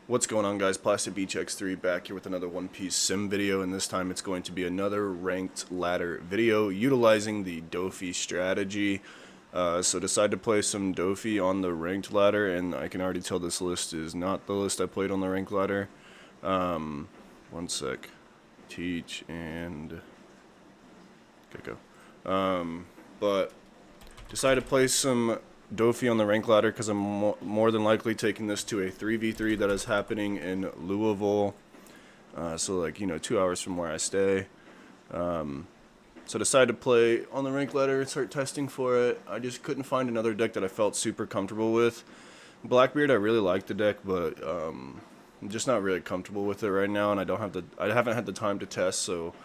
What's going on, guys? Plastic Beach X3 back here with another One Piece sim video, and this time it's going to be another ranked ladder video utilizing the Doffy strategy. So decided to play some Doffy on the ranked ladder, and I can already tell this list is not the list I played on the ranked ladder. One sec. Teach and Gecko. But decided to play some Doffy on the rank ladder because I'm more than likely taking this to a 3v3 that is happening in Louisville. So like, 2 hours from where I stay. So decided to play on the rank ladder and start testing for it. I just couldn't find another deck that I felt super comfortable with. Blackbeard, I really like the deck, but I'm just not really comfortable with it right now, and I haven't had the time to test. So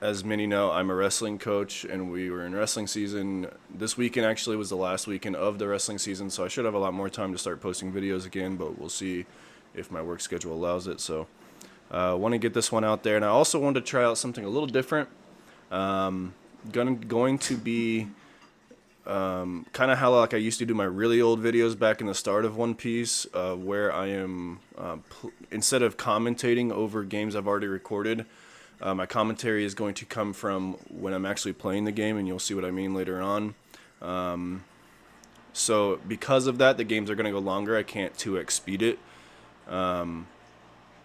as many know, I'm a wrestling coach, and we were in wrestling season. This weekend actually was the last weekend of the wrestling season, so I should have a lot more time to start posting videos again, but we'll see if my work schedule allows it. So I want to get this one out there, and I also wanted to try out something a little different. Going to be kind of how like I used to do my really old videos back in the start of One Piece, where I am, instead of commentating over games I've already recorded, my commentary is going to come from when I'm actually playing the game, and you'll see what I mean later on. So because of that, the games are going to go longer. I can't 2x speed it and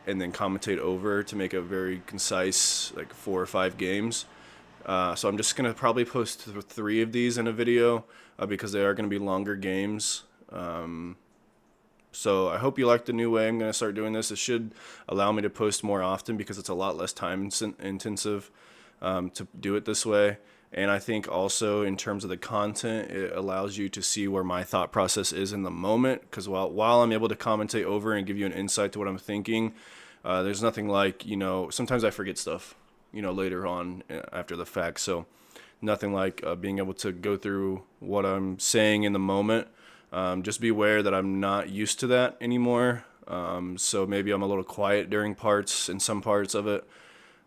then commentate over to make a very concise, like 4 or 5 games. So I'm just going to probably post 3 of these in a video because they are going to be longer games. So I hope you like the new way I'm going to start doing this. It should allow me to post more often because it's a lot less time intensive to do it this way. And I think also in terms of the content, it allows you to see where my thought process is in the moment. Because while I'm able to commentate over and give you an insight to what I'm thinking, there's nothing like, sometimes I forget stuff, later on after the fact. So nothing like being able to go through what I'm saying in the moment. Just be aware that I'm not used to that anymore. So maybe I'm a little quiet during some parts of it.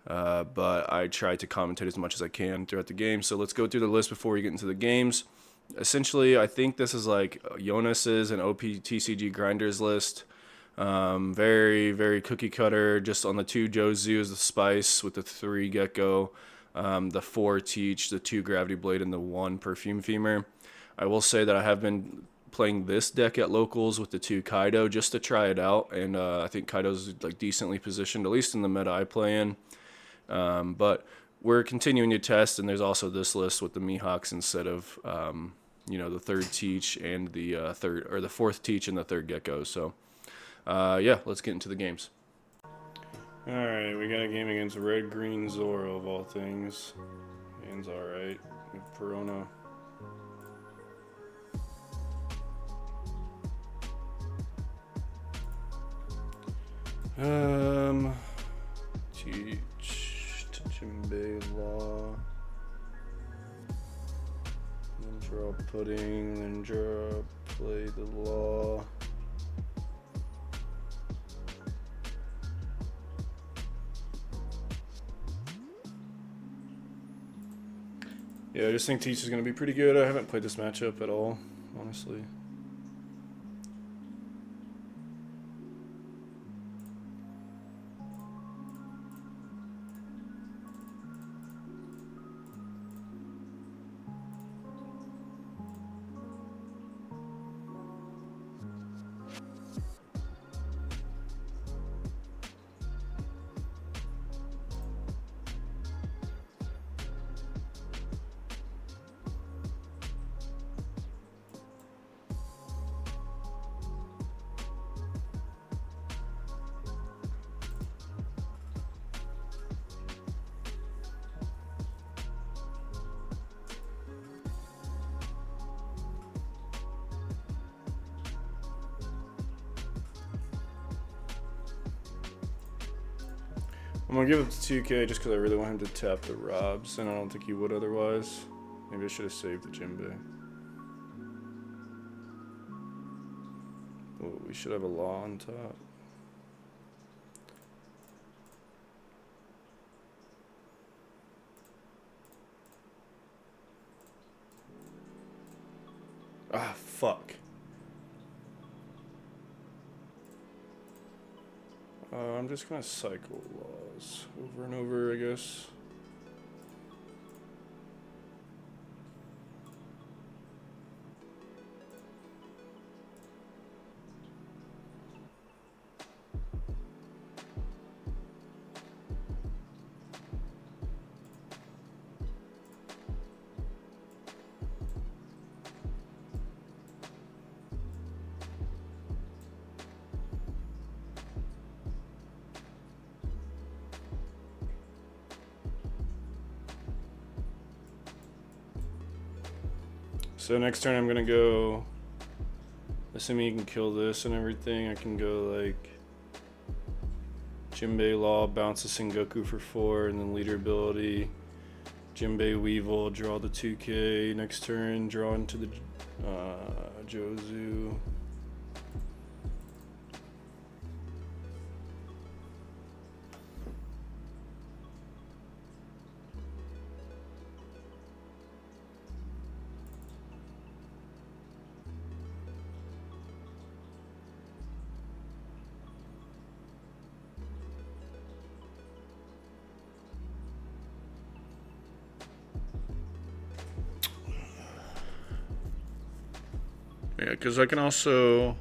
But I try to commentate as much as I can throughout the game. So let's go through the list before we get into the games. Essentially, I think this is like Jonas's and OP TCG grinders list. Very, very cookie cutter. Just on the 2 Jozu's, the Spice with the 3 Gecko, the 4 Teach, the 2 Gravity Blade, and the 1 Perfume Femur. I will say that I have been playing this deck at locals with the 2 Kaido just to try it out, and I think Kaido's like decently positioned, at least in the meta I play in. But we're continuing to test, and there's also this list with the Mihawks instead of the 3rd Teach and the 4th Teach and the 3rd Gecko. So yeah, let's get into the games. Alright, we got a game against Red Green Zoro of all things. Hand's alright. We have Perona. Teach Jimbe Law. Then draw Pudding, then draw Play the Law. Yeah, I just think Teach is going to be pretty good. I haven't played this matchup at all, honestly. I'm gonna give it to 2K just because I really want him to tap the Robs, and I don't think he would otherwise. Maybe I should have saved the Jinbei. Oh, we should have a Law on top. Ah, fuck. I'm just gonna cycle laws over and over, I guess. So next turn I'm gonna go, assuming you can kill this and everything, I can go like Jinbei Law, bounce a Sengoku for 4, and then leader ability, Jinbei Weevil, draw the 2K, next turn, draw into the Jozu. Yeah, because I can also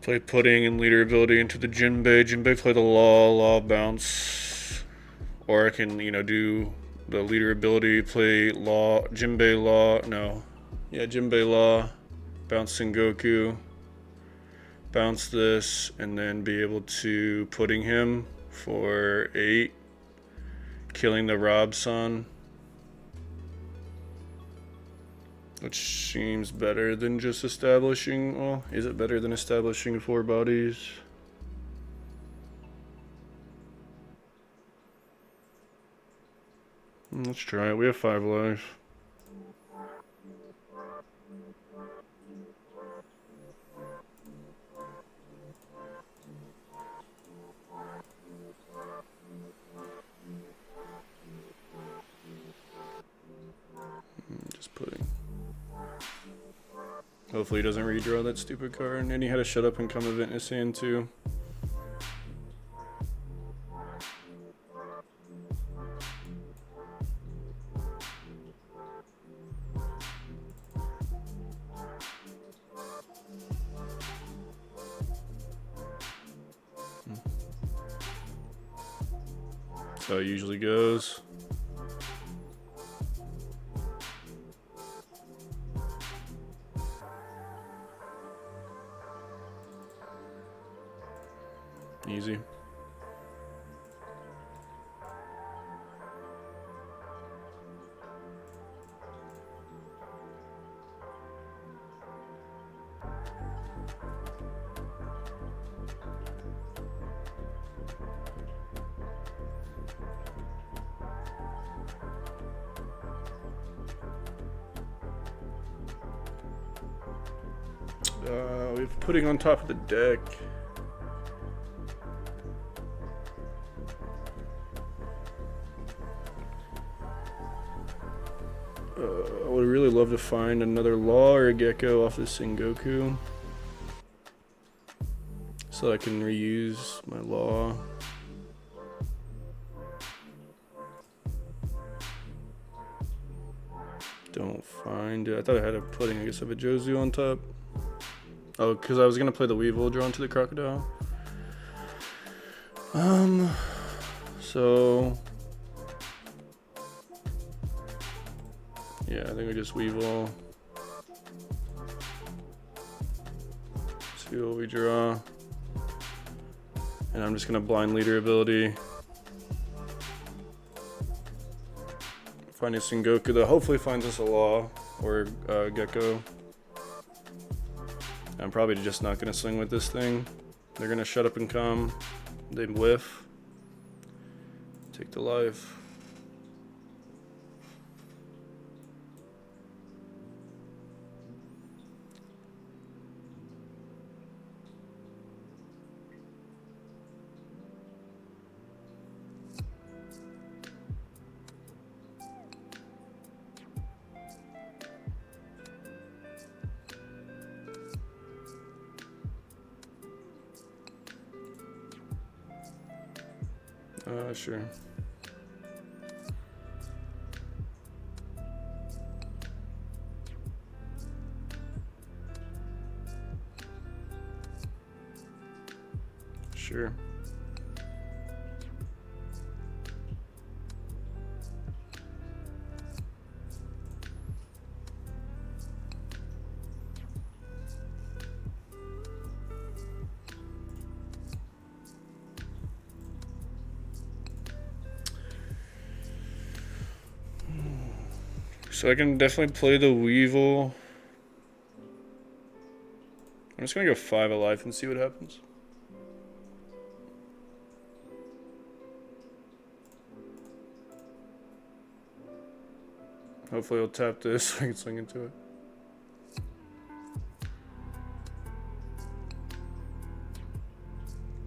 play Pudding and leader ability into the Jinbei. Jinbei play the Law bounce. Or I can, do the leader ability, play Law, Jinbei Law, no. Yeah, Jinbei Law, bounce Sengoku, bounce this, and then be able to Pudding him for 8, killing the Robson. Which seems better than just establishing, well, is it better than establishing 4 bodies? Let's try it, we have 5 life. Just Pudding. Hopefully he doesn't redraw that stupid card. And he had a shut up and come event in his hand too. So it usually goes. Easy. We have Pudding on top of the deck. I would really love to find another Law or a Gecko off this Sengoku, so that I can reuse my Law. Don't find it. I thought I had a Pudding. I guess I have a Jozu on top. Oh, because I was going to play the Weevil drawn to the Crocodile. So... yeah, I think we just Weevil. See what we draw. And I'm just going to blind leader ability. Find a Sengoku that hopefully finds us a Law or Gecko. I'm probably just not going to swing with this thing. They're going to shut up and come. They'd whiff. Take the life. Sure. Sure. So I can definitely play the Weevil. I'm just gonna go 5 of life and see what happens. Hopefully I'll tap this so I can swing into it.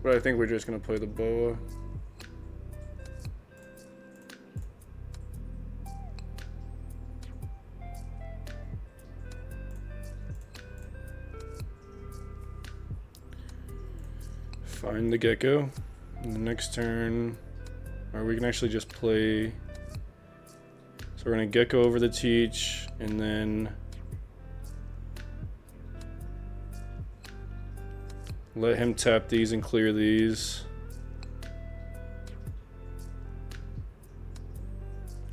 But I think we're just gonna play the boa. Find the gecko. And the next turn, or we can actually just play. So we're gonna gecko over the teach, and then let him tap these and clear these.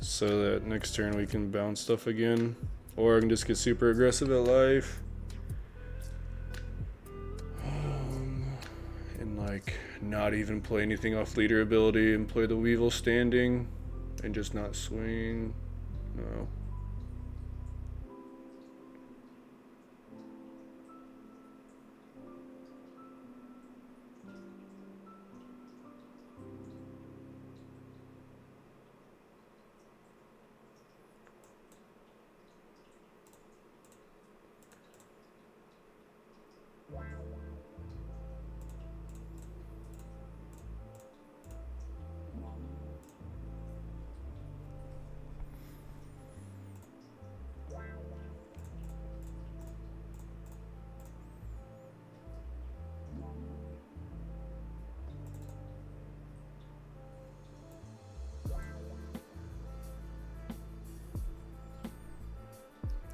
So that next turn we can bounce stuff again. Or I can just get super aggressive at life. And like not even play anything off leader ability and play the Weevil standing and just not swing. No.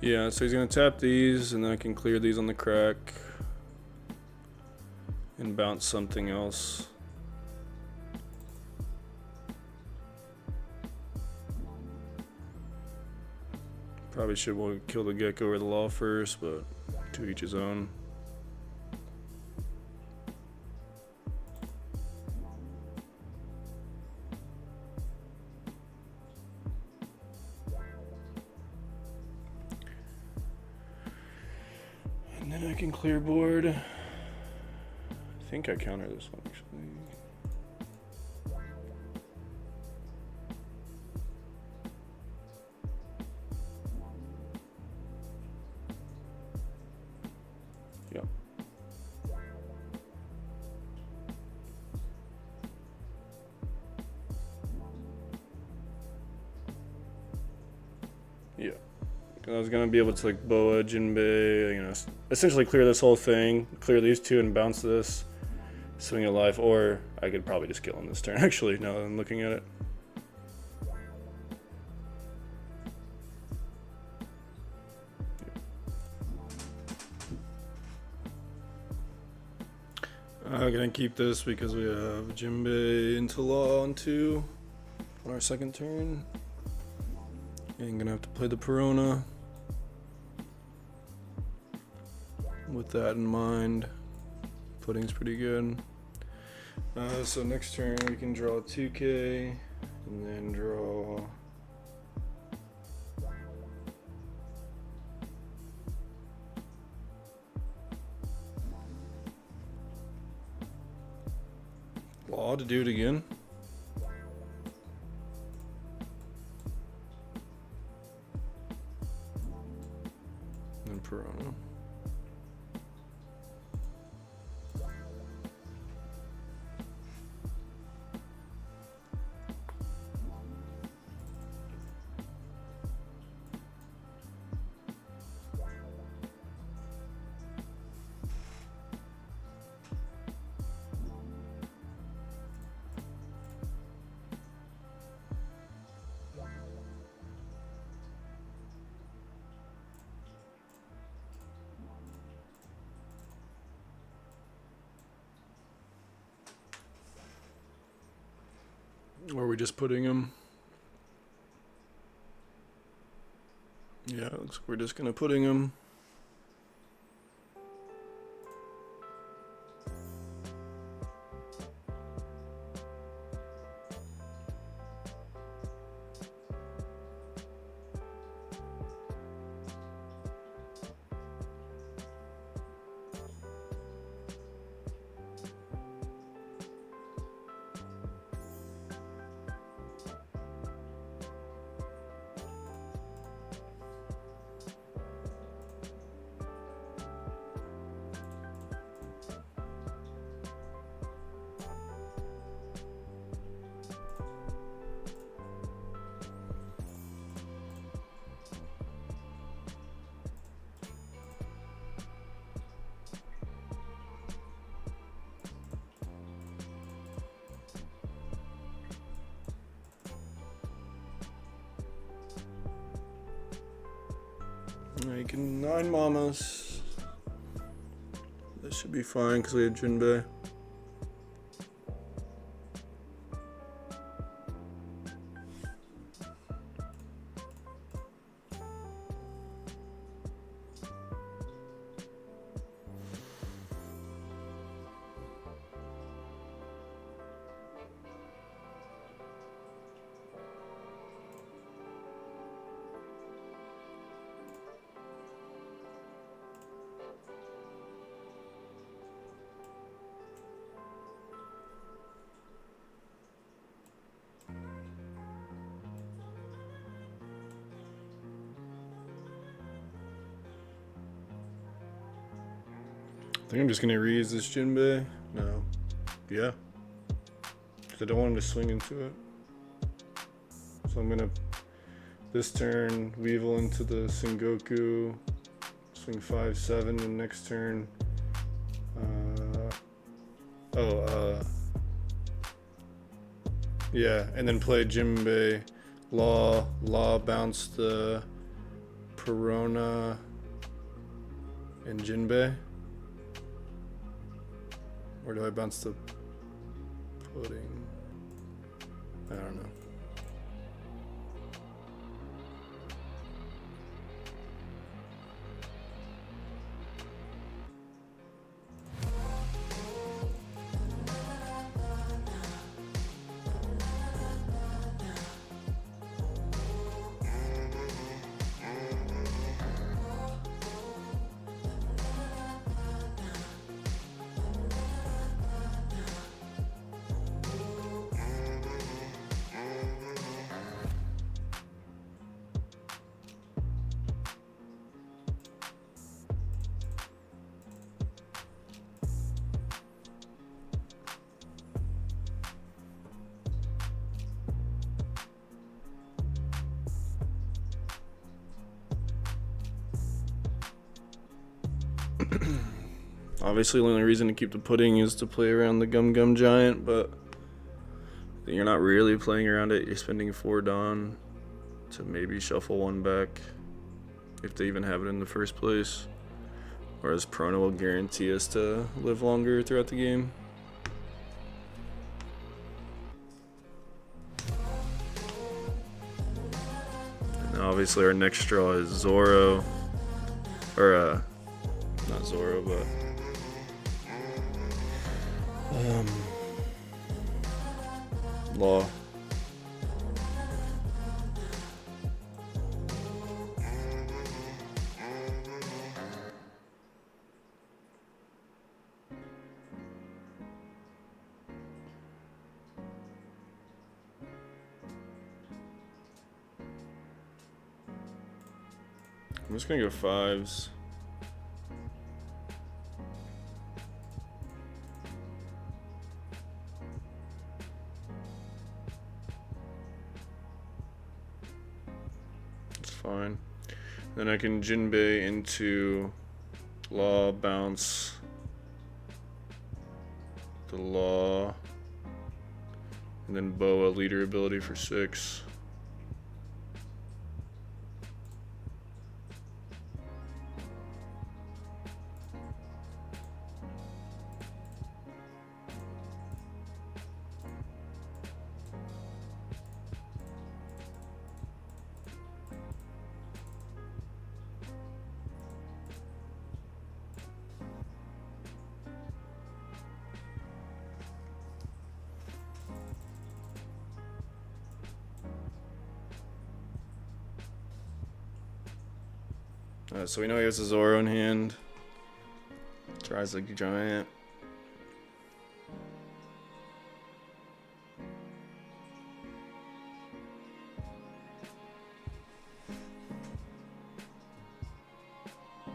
Yeah, so he's gonna tap these, and then I can clear these on the crack and bounce something else. Probably should want to kill the gecko or the law first, but to each his own. And then I can clear board. I think I counter this one actually. Yeah. Yeah. I was gonna be able to like boa, jinbei, you know, essentially clear this whole thing, clear these two and bounce this, swing it live, or I could probably just kill him this turn actually, now that I'm looking at it. I'm gonna keep this because we have jinbei into law on 2 on our second turn. And gonna have to play the Perona. With that in mind, pudding's pretty good. So next turn we can draw 2K and then draw law to do it again. And Perona. Or are we just putting him? Yeah, it looks like we're just gonna putting him. Making 9 mamas. This should be fine because we have Jinbei. I think I'm just gonna reuse this Jinbei. No. Yeah. Because I don't want him to swing into it. So I'm gonna, this turn, Weevil into the Sengoku, swing 5/7, and next turn, yeah, and then play Jinbei, Law, bounce the Perona, and Jinbei. Or do I bounce the pudding? I don't know. Obviously, the only reason to keep the pudding is to play around the Gum Gum Giant, but you're not really playing around it. You're spending 4 Dawn to maybe shuffle 1 back, if they even have it in the first place. Whereas Prono will guarantee us to live longer throughout the game. And obviously, our next draw is Zoro. Or, not Zoro, but Law. I'm just gonna go 5s. Fine. Then I can Jinbei into Law, bounce the Law, and then Boa leader ability for 6. So we know he has a Zoro in hand. Tries like a giant.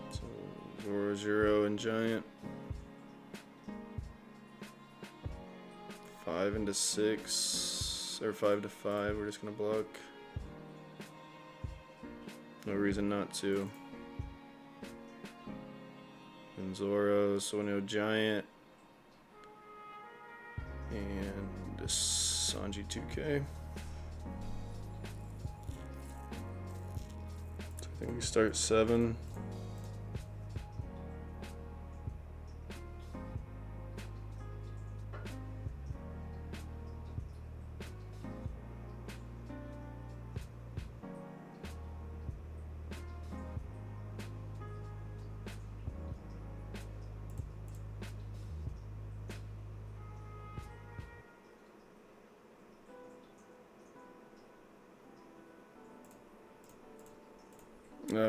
So Zoro, Zero, and giant. 5 into 6, or 5 to 5. We're just gonna block. No reason not to. And Zoro, so we know giant. And Sanji 2K. So I think we start 7.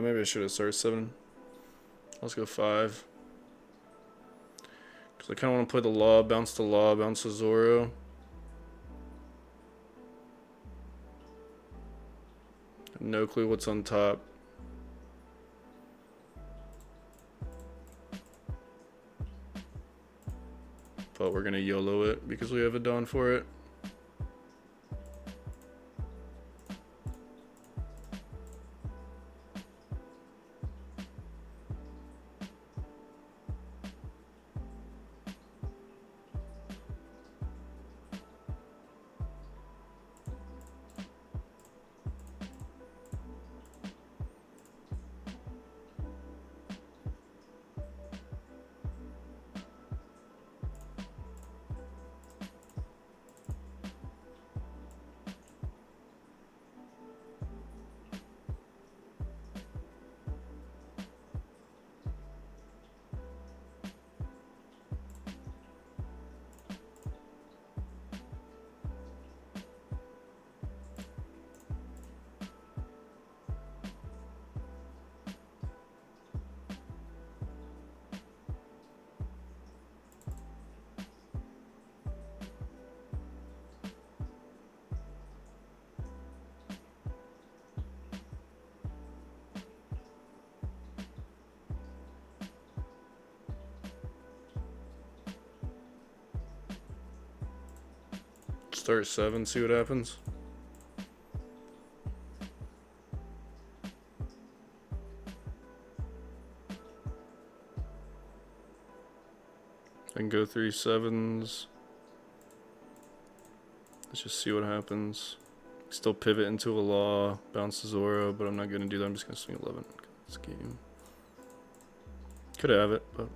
Maybe I should have started 7. Let's go 5. Because I kind of want to play the Law, bounce to Zoro. No clue what's on top. But we're going to YOLO it because we have a Dawn for it. Start 7, see what happens. I can go 3 7s. Let's just see what happens. Still pivot into a Law, bounce to Zoro, but I'm not gonna do that. I'm just gonna swing 11. This game. Could have it, but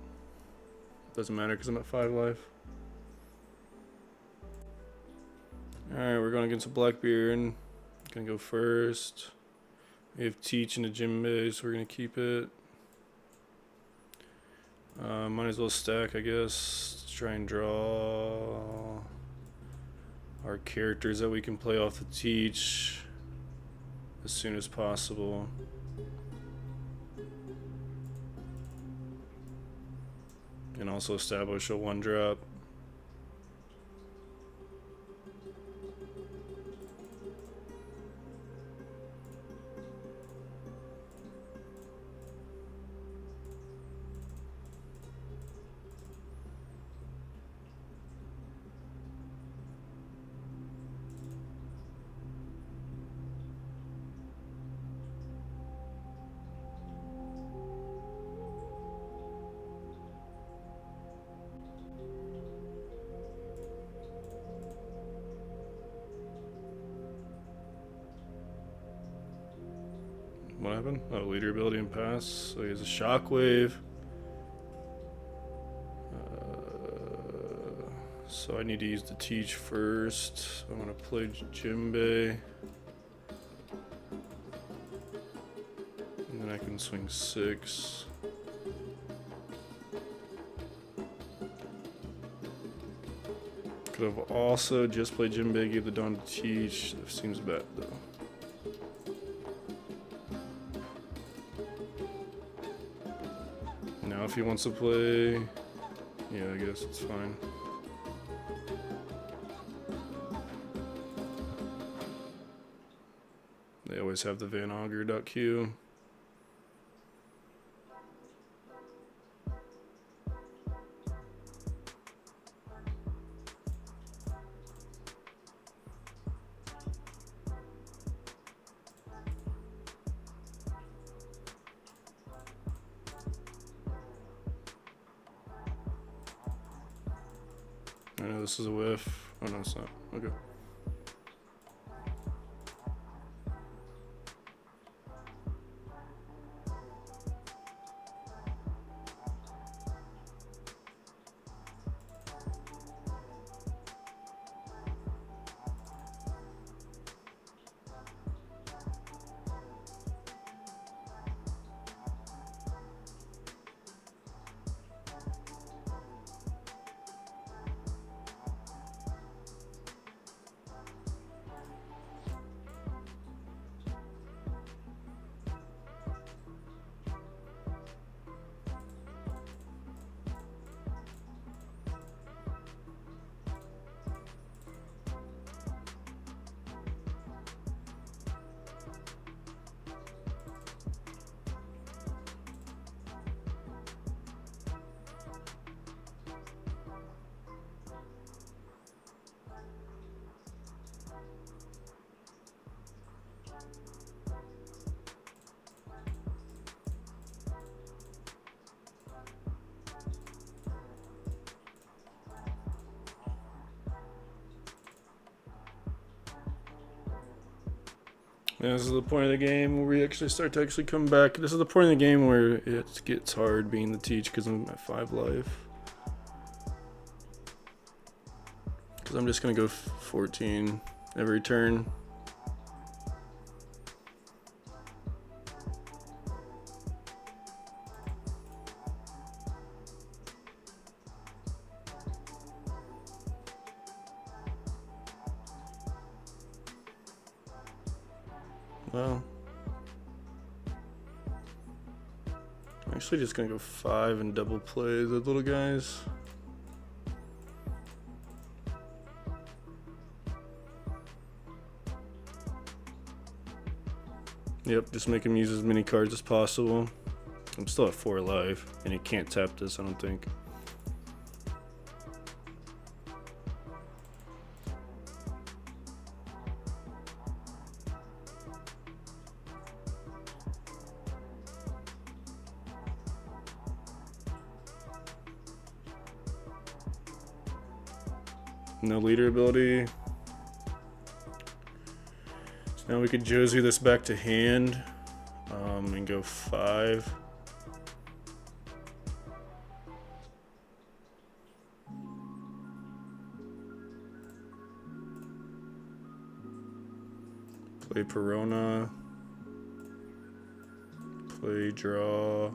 doesn't matter because I'm at 5 life. Alright, we're going against a Blackbeard. Gonna go first. We have Teach and a Jinbei, so we're gonna keep it. Might as well stack, I guess. Let's try and draw our characters that we can play off the Teach as soon as possible. And also establish a 1-drop. What happened? Oh, leader ability and pass. So he has a shockwave. So I need to use the Teach first. I'm gonna play Jinbei. And then I can swing 6. Could have also just played Jinbei, gave the Dawn to Teach. That seems bad though. if he wants to play. Yeah, I guess it's fine. They always have the Van Auger.q. I know this is a whiff. Oh no, it's not. Okay. Yeah, this is the point of the game where we actually start to actually come back. This is the point of the game where it gets hard being the teach because I'm at 5 life. Because I'm just going to go 14 every turn. Well, I'm actually just gonna go 5 and double play the little guys. Yep, just make him use as many cards as possible. I'm still at 4 life, and he can't tap this, I don't think. No leader ability. So now we could Josie this back to hand and go 5. Play Perona. Play draw.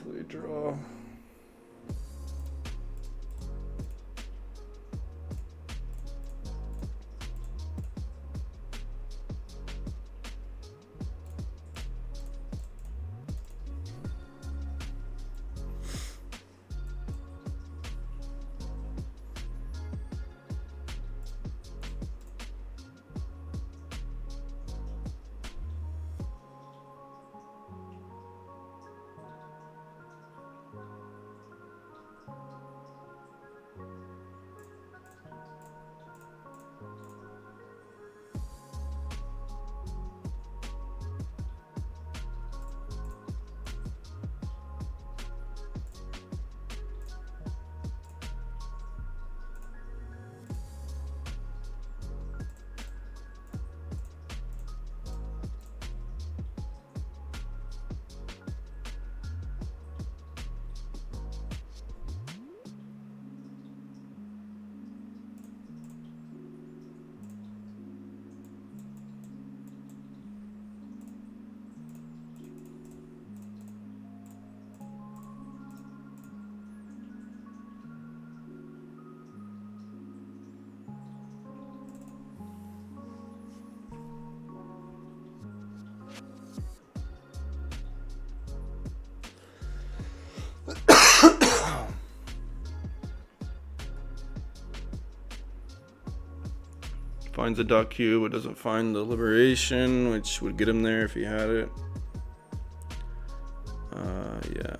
Play draw. Finds the dot cube, but doesn't find the liberation, which would get him there if he had it. Yeah.